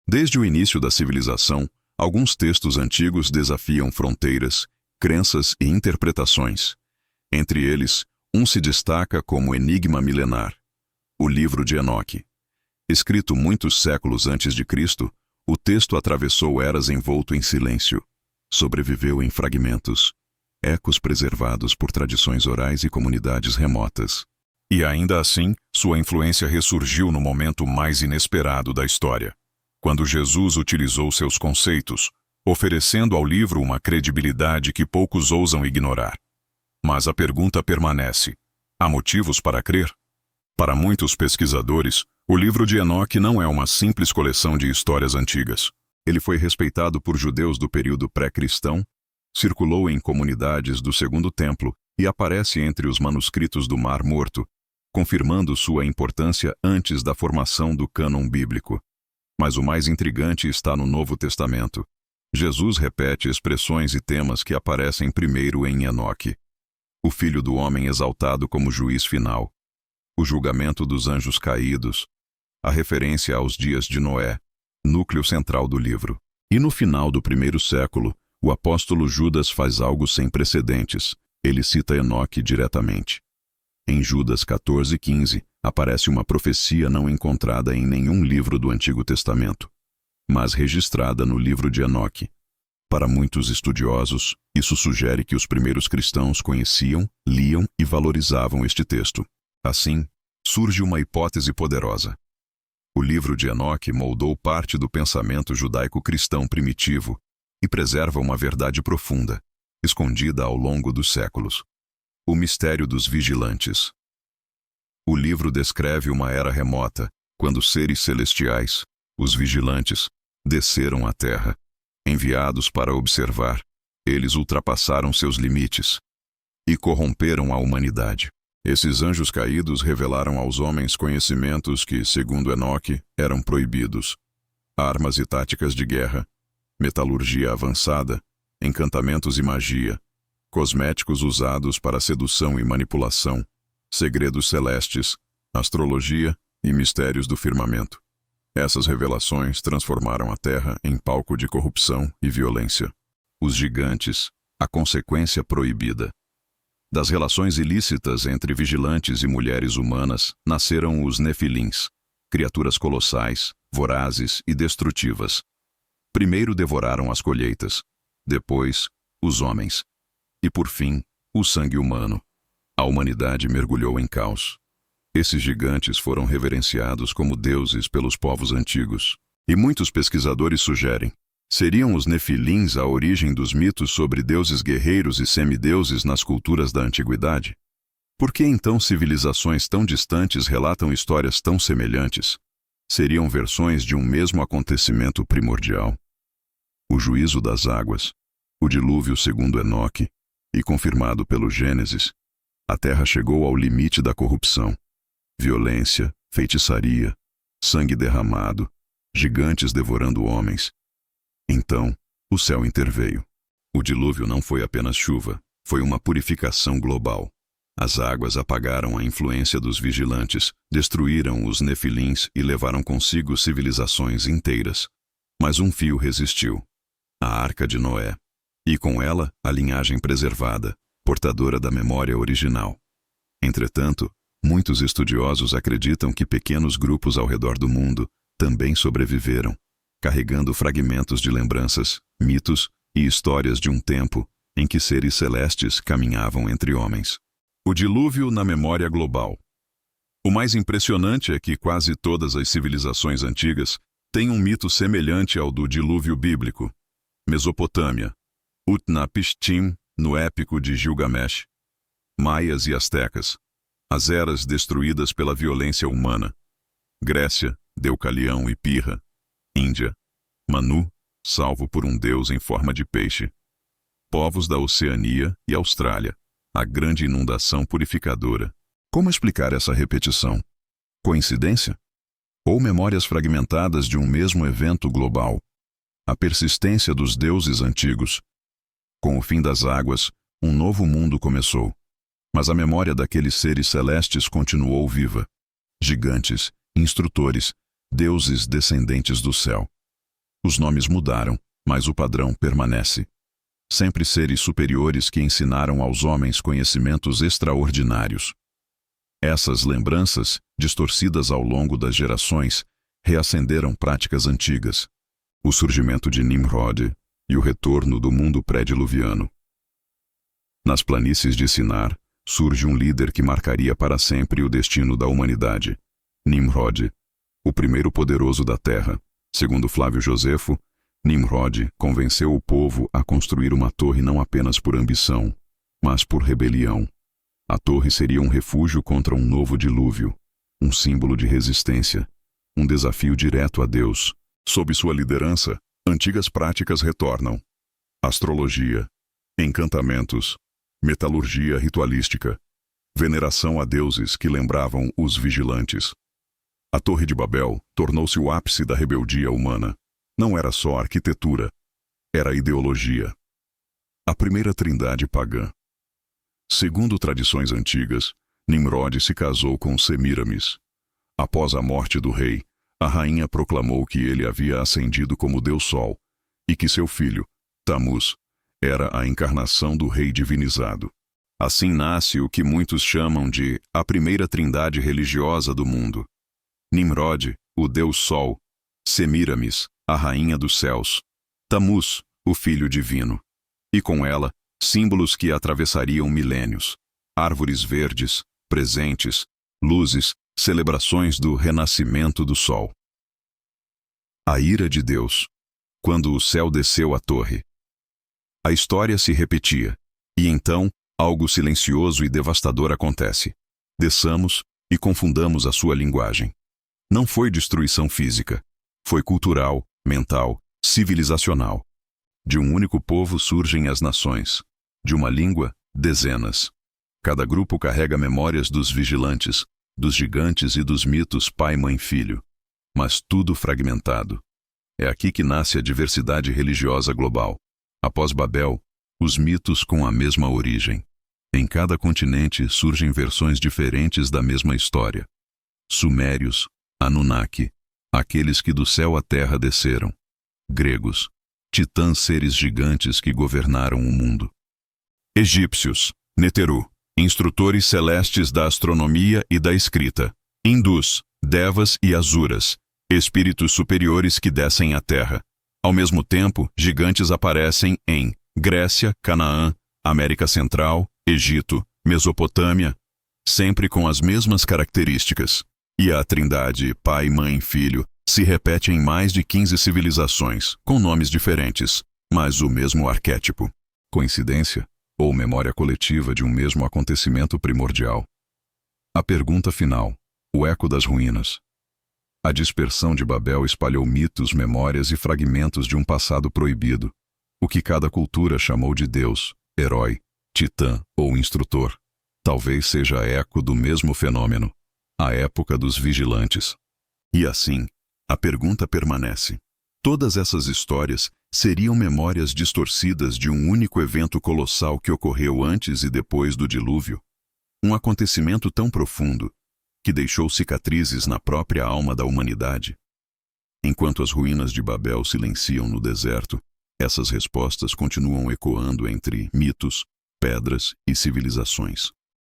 Desde o início da civilização, alguns textos antigos desafiam fronteiras, crenças e interpretações. Entre eles, um se destaca como enigma milenar: o Livro de Enoque. Escrito muitos séculos antes de Cristo, o texto atravessou eras envolto em silêncio. Sobreviveu em fragmentos, ecos preservados por tradições orais e comunidades remotas. E ainda assim, sua influência ressurgiu no momento mais inesperado da história, quando Jesus utilizou seus conceitos, oferecendo ao livro uma credibilidade que poucos ousam ignorar. Mas a pergunta permanece: há motivos para crer? Para muitos pesquisadores, o Livro de Enoque não é uma simples coleção de histórias antigas. Ele foi respeitado por judeus do período pré-cristão, circulou em comunidades do Segundo Templo e aparece entre os manuscritos do Mar Morto, confirmando sua importância antes da formação do cânon bíblico. Mas o mais intrigante está no Novo Testamento. Jesus repete expressões e temas que aparecem primeiro em Enoque: o Filho do Homem exaltado como juiz final, o julgamento dos anjos caídos, a referência aos dias de Noé, núcleo central do livro. E no final do primeiro século, o apóstolo Judas faz algo sem precedentes. Ele cita Enoque diretamente. Em Judas 14:15, aparece uma profecia não encontrada em nenhum livro do Antigo Testamento, mas registrada no Livro de Enoque. Para muitos estudiosos, isso sugere que os primeiros cristãos conheciam, liam e valorizavam este texto. Assim, surge uma hipótese poderosa. O Livro de Enoque moldou parte do pensamento judaico-cristão primitivo e preserva uma verdade profunda, escondida ao longo dos séculos: o mistério dos vigilantes. O livro descreve uma era remota, quando seres celestiais, os vigilantes, desceram à terra. Enviados para observar, eles ultrapassaram seus limites e corromperam a humanidade. Esses anjos caídos revelaram aos homens conhecimentos que, segundo Enoque, eram proibidos: armas e táticas de guerra, metalurgia avançada, encantamentos e magia, cosméticos usados para sedução e manipulação, segredos celestes, astrologia e mistérios do firmamento. Essas revelações transformaram a Terra em palco de corrupção e violência. Os gigantes, a consequência proibida. Das relações ilícitas entre vigilantes e mulheres humanas nasceram os Nefilins, criaturas colossais, vorazes e destrutivas. Primeiro devoraram as colheitas, depois os homens, e por fim o sangue humano. A humanidade mergulhou em caos. Esses gigantes foram reverenciados como deuses pelos povos antigos. E muitos pesquisadores sugerem: seriam os Nefilins a origem dos mitos sobre deuses guerreiros e semideuses nas culturas da antiguidade? Por que então civilizações tão distantes relatam histórias tão semelhantes? Seriam versões de um mesmo acontecimento primordial. O juízo das águas, o dilúvio segundo Enoque, e confirmado pelo Gênesis, a Terra chegou ao limite da corrupção. Violência, feitiçaria, sangue derramado, gigantes devorando homens. Então, o céu interveio. O dilúvio não foi apenas chuva, foi uma purificação global. As águas apagaram a influência dos vigilantes, destruíram os Nefilins e levaram consigo civilizações inteiras. Mas um fio resistiu: a Arca de Noé. E com ela, a linhagem preservada, portadora da memória original. Entretanto, muitos estudiosos acreditam que pequenos grupos ao redor do mundo também sobreviveram, carregando fragmentos de lembranças, mitos e histórias de um tempo em que seres celestes caminhavam entre homens. O dilúvio na memória global. O mais impressionante é que quase todas as civilizações antigas têm um mito semelhante ao do dilúvio bíblico. Mesopotâmia, Utnapishtim, no épico de Gilgamesh. Maias e astecas, as eras destruídas pela violência humana. Grécia, Deucalião e Pirra. Índia, Manu, salvo por um deus em forma de peixe. Povos da Oceania e Austrália, a grande inundação purificadora. Como explicar essa repetição? Coincidência? Ou memórias fragmentadas de um mesmo evento global? A persistência dos deuses antigos. Com o fim das águas, um novo mundo começou. Mas a memória daqueles seres celestes continuou viva. Gigantes, instrutores, deuses descendentes do céu. Os nomes mudaram, mas o padrão permanece. Sempre seres superiores que ensinaram aos homens conhecimentos extraordinários. Essas lembranças, distorcidas ao longo das gerações, reacenderam práticas antigas. O surgimento de Nimrod e o retorno do mundo pré-diluviano. Nas planícies de Sinar, surge um líder que marcaria para sempre o destino da humanidade. Nimrod, o primeiro poderoso da terra. Segundo Flávio Josefo, Nimrod convenceu o povo a construir uma torre não apenas por ambição, mas por rebelião. A torre seria um refúgio contra um novo dilúvio, um símbolo de resistência, um desafio direto a Deus. Sob sua liderança, antigas práticas retornam. Astrologia, encantamentos, metalurgia ritualística, veneração a deuses que lembravam os vigilantes. A Torre de Babel tornou-se o ápice da rebeldia humana. Não era só arquitetura, era ideologia. A primeira trindade pagã. Segundo tradições antigas, Nimrod se casou com Semíramis. Após a morte do rei, a rainha proclamou que ele havia ascendido como Deus Sol e que seu filho, Tamuz, era a encarnação do rei divinizado. Assim nasce o que muitos chamam de a primeira trindade religiosa do mundo. Nimrod, o Deus Sol, Semíramis, a rainha dos céus, Tamuz, o filho divino. E com ela, símbolos que atravessariam milênios, árvores verdes, presentes, luzes, celebrações do renascimento do sol. A ira de Deus, quando o céu desceu à torre. A história se repetia, e então, algo silencioso e devastador acontece. Desçamos e confundamos a sua linguagem. Não foi destruição física, foi cultural, mental, civilizacional. De um único povo surgem as nações, de uma língua, dezenas. Cada grupo carrega memórias dos vigilantes, dos gigantes e dos mitos pai, mãe, filho. Mas tudo fragmentado. É aqui que nasce a diversidade religiosa global. Após Babel, os mitos com a mesma origem. Em cada continente surgem versões diferentes da mesma história. Sumérios, Anunnaki, aqueles que do céu à terra desceram. Gregos, titãs, seres gigantes que governaram o mundo. Egípcios, Neteru, instrutores celestes da astronomia e da escrita. Hindus, Devas e Asuras, espíritos superiores que descem à terra. Ao mesmo tempo, gigantes aparecem em Grécia, Canaã, América Central, Egito, Mesopotâmia, sempre com as mesmas características. E a trindade, pai, mãe, filho, se repete em mais de 15 civilizações, com nomes diferentes, mas o mesmo arquétipo. Coincidência? Ou memória coletiva de um mesmo acontecimento primordial? A pergunta final: o eco das ruínas. A dispersão de Babel espalhou mitos, memórias e fragmentos de um passado proibido, o que cada cultura chamou de Deus, herói, titã ou instrutor. Talvez seja eco do mesmo fenômeno, a época dos vigilantes. E assim, a pergunta permanece. Todas essas histórias seriam memórias distorcidas de um único evento colossal que ocorreu antes e depois do dilúvio? Um acontecimento tão profundo que deixou cicatrizes na própria alma da humanidade? Enquanto as ruínas de Babel silenciam no deserto, essas respostas continuam ecoando entre mitos, pedras e civilizações.